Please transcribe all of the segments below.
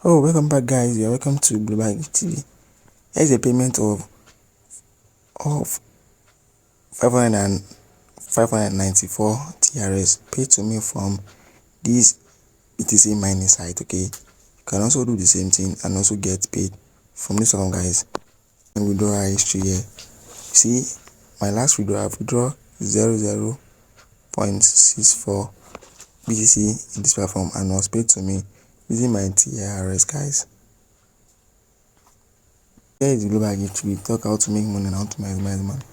Oh, welcome back, guys. You're welcome to Global TV. Here's a payment of 594 TRS paid to me from this BTC mining site. Okay, you can also do the same thing and also get paid from this one, guys. And withdrawal history here. See, my last withdrawal, I've withdrawn 00.64 BTC in this platform and was paid to me using my TRS, guys. Here is the Global Gift. We talk how to make money and how to maximize money.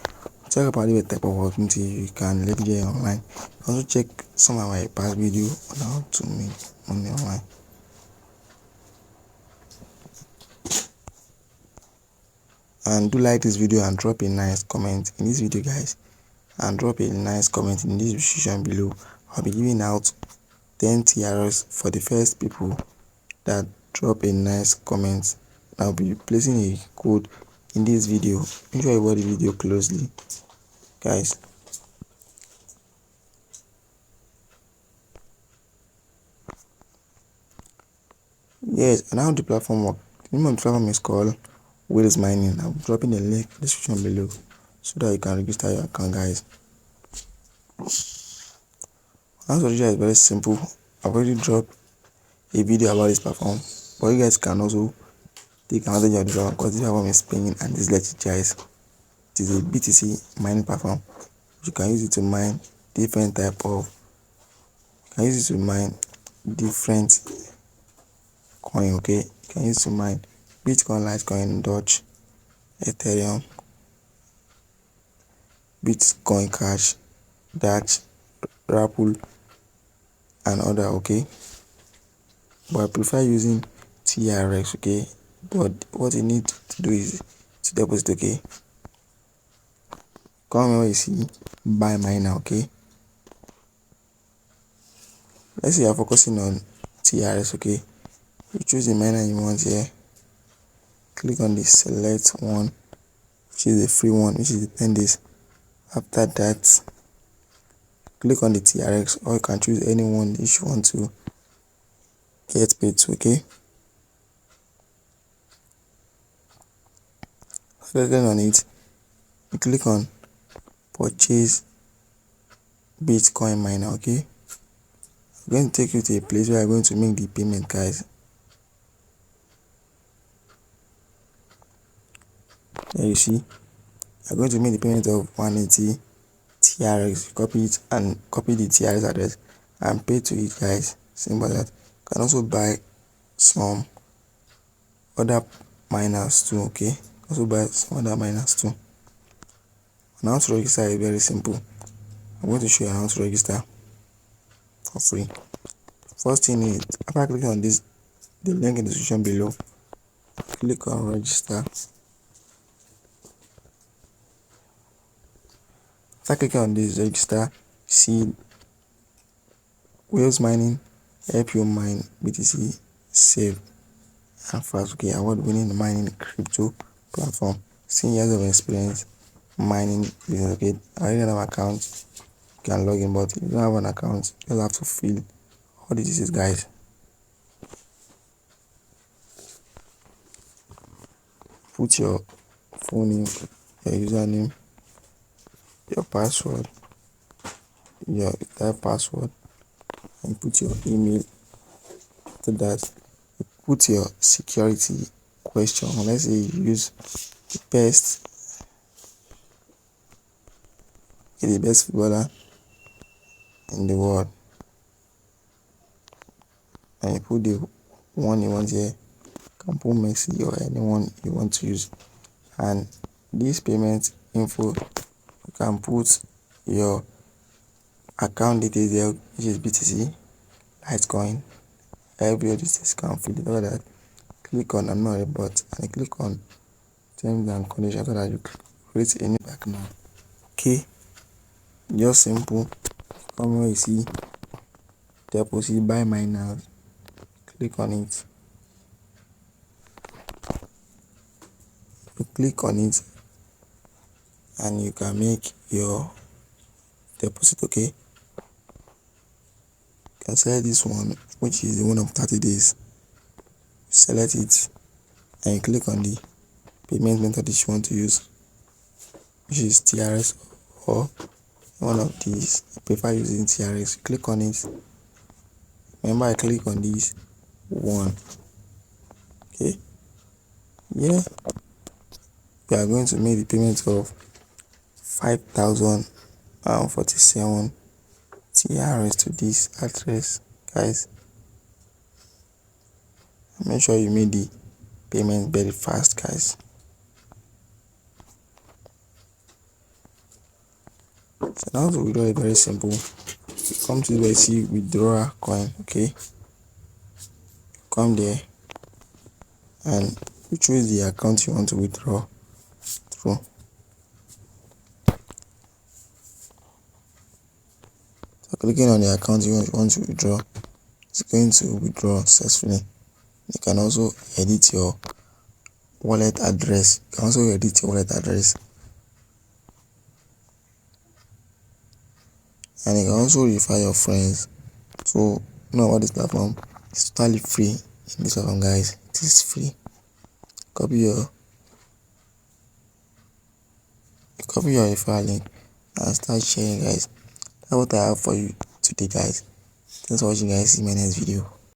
We talk about the type of opportunity you can leverage online. Also check some of my past video on how to make money online. And do like this video and drop a nice comment in this video, guys. And drop a nice comment in this description below. I'll be giving out 10 TRS for the first people that drop a nice comment. I'll be placing a code in this video. Make sure you watch the video closely, guys. Yes, and how the platform work. The name of the platform is called Wheels Mining. I'm dropping the link in the description below so that you can register your account, guys. How to register is very simple. I've already dropped a video about this platform, but you guys can also take advantage of this platform because this platform is paying and is legit, guys. It is a BTC mining platform. You can use it to mine different type of. You can use it to mine different coin. Okay, you can use it to mine Bitcoin, Litecoin, DOGE, Ethereum, Bitcoin Cash, Dash, Ripple, and other. Okay, but I prefer using TRX. Okay, but what you need to do is to deposit. Okay, come here where you see buy miner. Okay, let's say you're focusing on TRS. Okay, you choose the miner you want here. Click on the select one, which is the free one, which is the 10 days. After that, click on the TRX, or you can choose any one if you want to get paid to. Okay, clicking on it, you click on purchase Bitcoin miner. Okay, I'm going to take you to a place where I'm going to make the payment, guys. There you see, I'm going to make the payment of 180 TRX. Copy it and copy the TRX address and pay to it, guys. Simple that. You can also buy some other miners too. Okay, also buy some other miners too. And how to register is very simple. I'm going to show you how to register for free. First thing is, after clicking on this, the link in the description below, click on register. After clicking on this register, see Wheels Mining help you mine BTC safe and fast. Okay, award-winning mining crypto platform. 10 years of experience mining business. Okay, I already have an account. You can log in, but if you don't have an account, you'll have to fill all the details, guys. Put your phone name, your username, your password, your type password, and put your email. After that, you put your security question. Let's say you use the best footballer in the world, and you put the one you want here. You can put Messi or anyone you want to use. And this payment info, you can put your account details there, which is BTC, Litecoin, every other details. You can fill it. All that. Click on I'm not a bot, and click on terms and conditions so that you create a new account. Okay, just simple. Come where you see deposit buy miners, click on it. You click on it and you can make your deposit. Okay, you can select this one, which is the one of 30 days. select it and you click on the payment method that you want to use, which is TRS or one of these. I prefer using TRS. Click on it. Remember, I click on this one. Okay, yeah, we are going to make the payment of 5,047 TRS to this address, guys. Make sure you make the payment very fast, guys. So now to withdraw it, very simple. You come to where you see withdraw coin. Okay, come there and you choose the account you want to withdraw through. So clicking on the account you want to withdraw, it's going to withdraw successfully. You can also edit your wallet address. And you can also refer your friends to know about this platform. It's totally free in this platform, guys. It is free. Copy your referral link and start sharing, guys. That's what I have for you today, guys. Thanks for watching, guys. See you in my next video.